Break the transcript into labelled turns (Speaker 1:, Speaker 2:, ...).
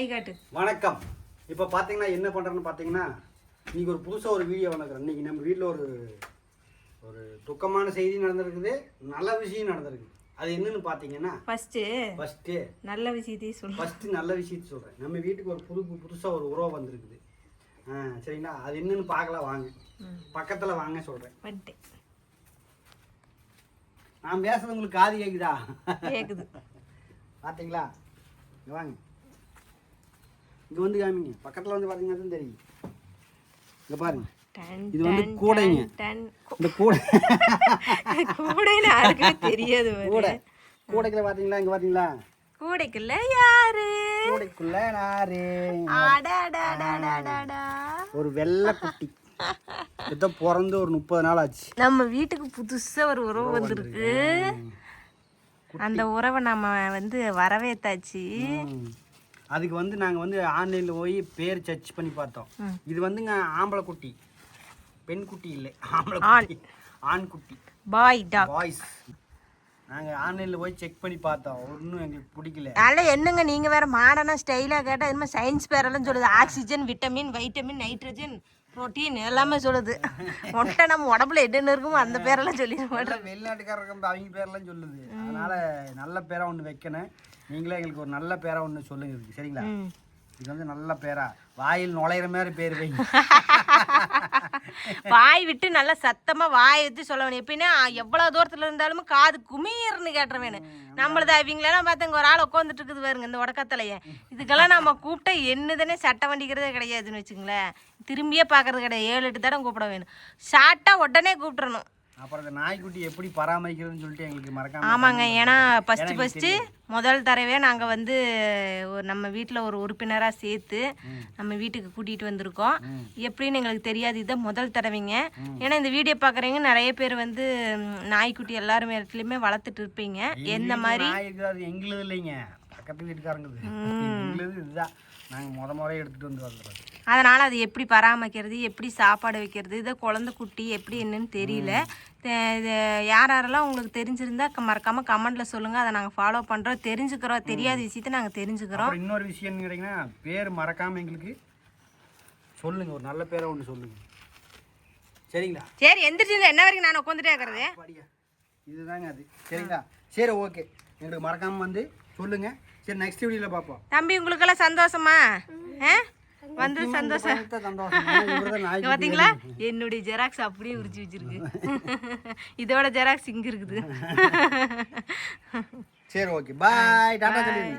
Speaker 1: கை காட்டு.
Speaker 2: வணக்கம். இப்போ பார்த்தீங்கன்னா என்ன பண்ணுறேன்னு பார்த்தீங்கன்னா இன்றைக்கி ஒரு புதுசாக ஒரு வீடியோ வளர்க்குறேன். இன்றைக்கி நம்ம வீட்டில் ஒரு துக்கமான செய்தி நடந்திருக்குது, நல்ல விஷயம் நடந்திருக்குது. அது என்னன்னு பார்த்தீங்கன்னா ஃபஸ்ட்டு
Speaker 1: நல்ல விஷயத்தையும் சொல்கிறேன்.
Speaker 2: ஃபஸ்ட்டு நல்ல விஷயத்தை சொல்கிறேன். நம்ம வீட்டுக்கு ஒரு புதுசாக ஒரு உறவு வந்திருக்குது. சரிங்களா? அது என்னன்னு பார்க்கலாம் வாங்க, பக்கத்தில் வாங்க சொல்கிறேன்.
Speaker 1: வந்துட்டேன்.
Speaker 2: நான் பேசுறது உங்களுக்கு காது கேட்குதா?
Speaker 1: கேட்குது.
Speaker 2: பார்த்தீங்களா? இங்கே வாங்க, இங்கே வந்து காமிங்க. பக்கத்தில் வந்து பார்த்தீங்கன்னா தான் தெரியும். இங்கே பாருங்க, இது வந்து கூடைங்க. இந்த
Speaker 1: கூடைன்னு யாருக்குமே தெரியாது.
Speaker 2: கூடைக்குள்ள பார்த்தீங்களா? இங்கே பார்த்தீங்களா?
Speaker 1: கூடைக்குள்ள யாரு?
Speaker 2: கூடைக்குள்ள யாரு? ஒரு வெள்ளை குட்டி. இதை பிறந்து ஒரு 30 நாள் ஆச்சு.
Speaker 1: நம்ம வீட்டுக்கு புதுசா ஒரு உறவு வந்திருக்கு. அந்த உறவை நம்ம வந்து வரவேத்தாச்சு.
Speaker 2: அதுக்கு வந்து நாங்கள் வந்து ஆன்லைனில் போய் பேர் சர்ச் பண்ணி பார்த்தோம். இது வந்துங்க ஆம்பளை குட்டி, பெண் குட்டி இல்லை, ஆம்பளை குட்டி, ஆண் குட்டி, பாய்ஸ். நாங்கள் ஆன்லைனில் போய் செக் பண்ணி பார்த்தோம், ஒன்றும் எங்களுக்கு பிடிக்கல.
Speaker 1: அதெல்லாம் என்னங்க நீங்கள் வேறு மாடர்னா ஸ்டைலாக கேட்டால் என்னமோ சயின்ஸ் பேரெல்லாம் சொல்லுது. Oxygen, vitamin, vitamin, nitrogen, protein எல்லாமே சொல்லுது. மொட்டை நம்ம உடம்புல என்னென்ன இருக்குமோ அந்த பேரெல்லாம் சொல்லிட மாட்டேன்.
Speaker 2: வெளிநாட்டுக்காரங்க அவங்க பேரெல்லாம் சொல்லுது. அதனால் நல்ல பேராக ஒன்று வைக்கணும். நீங்களே எங்களுக்கு ஒரு நல்ல பேராக ஒன்று சொல்லுங்க இருக்கு, சரிங்களா? இது வந்து நல்ல பேரா, வாயில் நுழையிற மாதிரி பேர் வைங்க.
Speaker 1: வாய் விட்டு நல்லா சத்தமா வாய் எடுத்து சொல்ல வேணும். எப்படின்னா எவ்வளவு தூரத்துல இருந்தாலும் காது குமீர்னு கேட்டுற வேணும். நம்மளது அவங்களெல்லாம் பார்த்து ஒரு ஆள் உட்காந்துட்டு இருக்குது பாருங்க, இந்த உடக்கத்துலையே. இதுக்கெல்லாம் நம்ம கூப்பிட்டா என்னதுன்னே சட்டை வண்டிக்கிறதே கிடையாதுன்னு வச்சுங்களேன். திரும்பியே பார்க்கறது கிடையாது. 7-8 தடவை கூப்பிட வேணும். ஷார்ட்டா உடனே கூப்பிட்டுறணும்.
Speaker 2: அப்புறம் இந்த நாய்க்குட்டி எப்படி பராமரிக்கிறதுன்னு சொல்லிட்டு எங்களுக்கு மறக்காம.
Speaker 1: ஆமாங்க, ஏன்னா ஃபஸ்ட்டு முதல் தடவை நாங்கள் வந்து நம்ம வீட்டில் ஒரு உறுப்பினராக சேர்த்து நம்ம வீட்டுக்கு கூட்டிகிட்டு வந்திருக்கோம். எப்படின்னு எங்களுக்கு தெரியாது, இதுதான் முதல் தடவைங்க. ஏன்னா இந்த வீடியோ பார்க்குறவங்க நிறைய பேர் வந்து நாய்க்குட்டி எல்லாரும் இடத்துலையுமே வளர்த்துட்டு இருப்பீங்க. எந்த மாதிரி
Speaker 2: எங்களுது இல்லைங்க, பக்கத்து வீட்டுக்காரங்க இதுதான் நாங்கள் முறையை எடுத்துகிட்டு வந்து வந்துடுறோம்.
Speaker 1: அதனால் அது எப்படி பராமரிக்கிறது, எப்படி சாப்பாடு வைக்கிறது, இதை குழந்தை குட்டி எப்படி என்னன்னு தெரியல. இது யாரெல்லாம் உங்களுக்கு தெரிஞ்சிருந்தா மறக்காமல் கமெண்ட்டில் சொல்லுங்கள். அதை நாங்கள் ஃபாலோ பண்ணுறோம், தெரிஞ்சுக்கிறோம். தெரியாத விஷயத்த நாங்கள் தெரிஞ்சுக்கிறோம்.
Speaker 2: இன்னொரு விஷயம் கேட்டிங்கன்னா, பேர் மறக்காமல் எங்களுக்கு சொல்லுங்கள், ஒரு நல்ல பேரை ஒன்று சொல்லுங்கள், சரிங்களா?
Speaker 1: சரி, எந்திரிச்சு என்ன வரைக்கும் நான் உட்காந்துட்டே இருக்கிறது
Speaker 2: இதுதாங்க அது, சரிங்களா? சரி, ஓகே, எங்களுக்கு மறக்காமல் வந்து சொல்லுங்கள். சரி, நெக்ஸ்ட் வீடியோவில் பார்ப்போம்.
Speaker 1: தம்பி, உங்களுக்கெல்லாம் சந்தோஷமா? வந்து சந்தோஷம். பார்த்தீங்களா, என்னுடைய ஜெராக்ஸ் அப்படியே உரிச்சு வச்சிருக்கு. இதோட ஜெராக்ஸ் இங்க இருக்குது.
Speaker 2: சரி, ஓகே, பாய், டாடா சொல்லுங்க.